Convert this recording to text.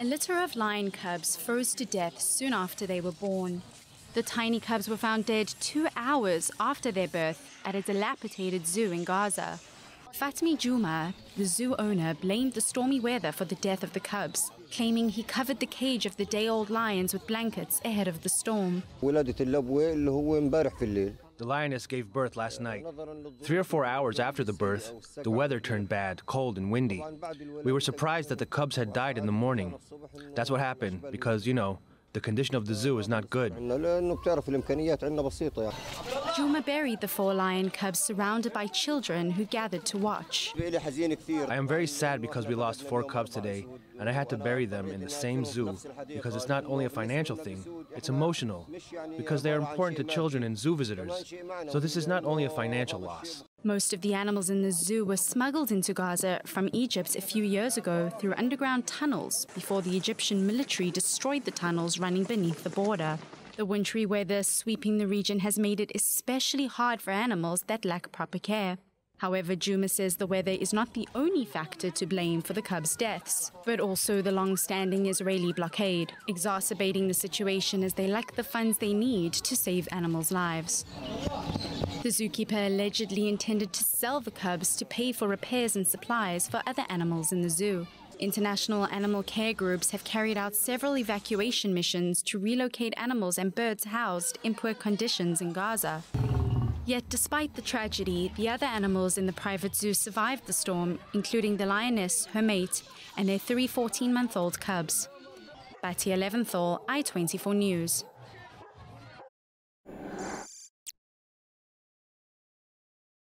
A litter of lion cubs froze to death soon after they were born. The tiny cubs were found dead 2 hours after their birth at a dilapidated zoo in Gaza. Fatmi Juma, the zoo owner, blamed the stormy weather for the death of the cubs, claiming he covered the cage of the day-old lions with blankets ahead of the storm. The lioness gave birth last night. 3 or 4 hours after the birth, the weather turned bad, cold and windy. We were surprised that the cubs had died in the morning. That's what happened because, the condition of the zoo is not good. Juma buried the 4 lion cubs surrounded by children who gathered to watch. I am very sad because we lost 4 cubs today, and I had to bury them in the same zoo because it's not only a financial thing, it's emotional, because they are important to children and zoo visitors. So this is not only a financial loss. Most of the animals in the zoo were smuggled into Gaza from Egypt a few years ago through underground tunnels before the Egyptian military destroyed the tunnels running beneath the border. The wintry weather sweeping the region has made it especially hard for animals that lack proper care. However, Juma says the weather is not the only factor to blame for the cubs' deaths, but also the long-standing Israeli blockade, exacerbating the situation as they lack the funds they need to save animals' lives. The zookeeper allegedly intended to sell the cubs to pay for repairs and supplies for other animals in the zoo. International animal care groups have carried out several evacuation missions to relocate animals and birds housed in poor conditions in Gaza. Yet, despite the tragedy, the other animals in the private zoo survived the storm, including the lioness, her mate, and their 3 14-month-old cubs. Batya Levinthal, I-24 News.